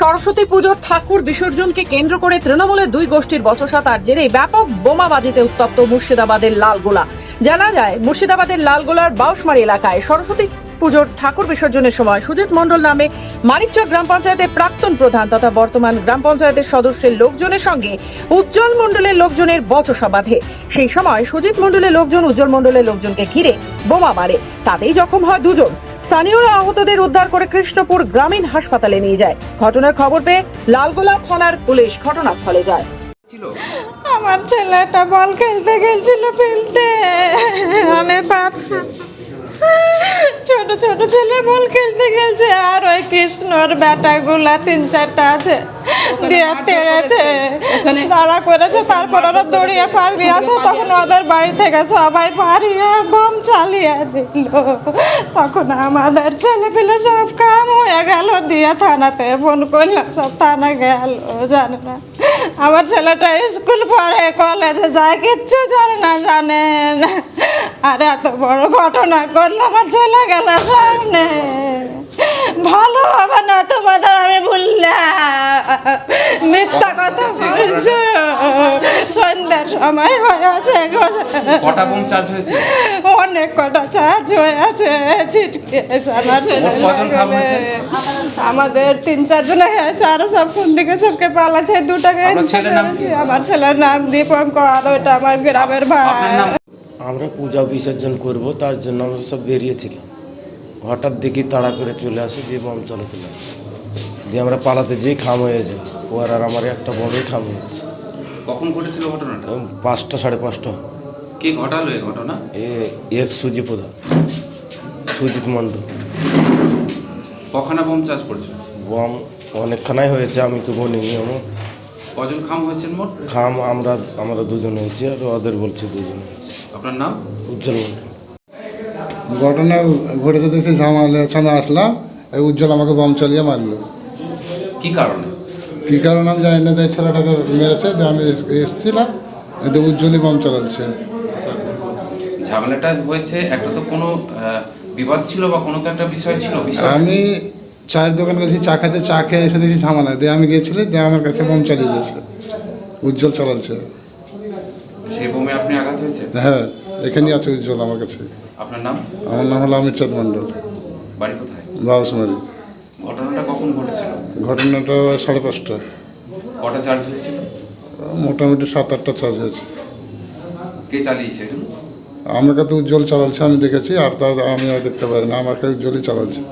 সরস্বতী পুজোর ঠাকুর বিসর্জনকে কেন্দ্র করে তৃণমূলের দুই গোষ্ঠীর বচসার জেরে ব্যাপক বোমাবাজিতে উত্তপ্ত মুর্শিদাবাদের লালগোলা। জানা যায়, মুর্শিদাবাদের লালগোলার বাউশমারি এলাকায় সরস্বতী পুজোর ঠাকুর বিসর্জনের সময় সুজিত মণ্ডল নামে মানিকচক গ্রাম পঞ্চায়েতের প্রাক্তন প্রধান তথা বর্তমান গ্রাম পঞ্চায়েতের সদস্যের লোকজনের সঙ্গে উজ্জ্বল মণ্ডলের লোকজনের বচসা বাঁধে। সেই সময় সুজিত মণ্ডলের লোকজন উজ্জ্বল মণ্ডলের লোকজনকে ঘিরে বোমা মারে, তাতেই জখম হয় দুজন। স্থানীয়রা আহতদের উদ্ধার করে কৃষ্ণপুর গ্রামীণ হাসপাতালে নিয়ে যায়। ঘটনার খবর পেয়ে লালগোলা থানার পুলিশ ঘটনাস্থলে যায়। আমার ছেলেটা বল খেলতে গেছিল ফিল্ডে, আমি বাচ্চা ছোট ছোট ছেলে বল খেলতে গেছে, আর ওই কৃষ্ণর বেটাগুলা 3-4টা আছে দিয়ে তেড়েছে, তারা করেছে। তারপর ওরা দৌড়িয়ে পালিয়ে আসে, তখন ওদের বাড়ি থেকে সবাই পালিয়ে বোম চালিয়ে দিল। তখন আমাদের ছেলে পেলে সব কাম হয়ে গেল, দিয়ে থানাতে ফোন করলাম, সব থানা গেল। জানে না আমার ছেলেটা স্কুল পড়ে, কলেজে যায়, কিচ্ছু জানে না, জানেন। আর এত বড় ঘটনা করলো আমার ছেলে গেল সামনে, ভালো হবে না তোমাদের, আমি বললাম মিথ্যা কথা বলছো। সন্ধ্যার সময় হয়ে আছে, কটা বোম চার্জ হয়েছে? অনেক কটা চার্জ হয়ে আছে, ছিটকে আমার ছেলে। আমাদের 3-4 জন হয়েছে, আরো সব কোন দিকে সবকে পালাচ্ছে। 2 টাকা আমার ছেলের নাম দীপঙ্কর, ওইটা আমার গ্রামের ভাই। আমরা পূজা বিসর্জন করব, তার জন্য আমরা সব বেরিয়েছিলাম। হঠাৎ দেখি তাড়া করে চলে আসে, দিয়ে বোম চালাতে লাগে, দিয়ে আমরা পালাতে যেই খাম হয়ে যাই। ওর আর আমার একটা বোমই খাম হয়েছে। কখন ঘটেছিল ঘটনাটা? 5টা 5:30। কে ঘটালো এই ঘটনা? এক সুজি প্রধান, সুজিত মণ্ডল। কখানা বোম চার্জ করেছিল? বোম অনেকখানাই হয়েছে, আমি তো গণিনি। আমার কজন খাম হয়েছেন মোট? খাম আমরা 2 জন হয়েছি, আর ওদের বলছে 2 জন হয়েছে। আপনার নাম? উজ্জ্বল মণ্ডল। ঘটনা ঘটেছে দেখছি, ঝামেলার সামনে আসলাম, এই উজ্জ্বল আমাকে বম চালিয়ে মারলো। কি কারণে? কী কারণে আমি জানি না, তাই ছেলেটাকে মেরেছে, আমি এসেছিলাম, এতে উজ্জ্বলই বম চালাচ্ছে। ঝামেলাটা হয়েছে একটা তো কোনো বিবাদ ছিল বা কোনো তো একটা বিষয় ছিল? আমি চায়ের দোকান গেছি, চা খেতে, চা খেয়ে এসে দেখি ঝামেলা, দিয়ে আমি গিয়েছিলাম, দিয়ে আমার কাছে বম চালিয়ে দিয়েছে, উজ্জ্বল চালাচ্ছে। সেই বোমে আপনি আঘাত হয়েছে? হ্যাঁ, এখানেই আছে উজ্জ্বল আমার কাছে। আপনার নাম? আমার নাম হলো অমিত চাঁদ মণ্ডল, বাড়ি কোথায়? বাউশমারি। ঘটনাটা কখন ঘটেছিল? ঘটনাটা 5:30। কটা চার্জ হয়েছিল? মোটামুটি 7-8টা চার্জ হয়েছে। কে চালিয়েছে এগুলো? আমাকে তো উজ্জ্বল চালাচ্ছে, আমি দেখেছি, আর তার আমি আর দেখতে পারি না, আমাকে উজ্জ্বলই চালাচ্ছে।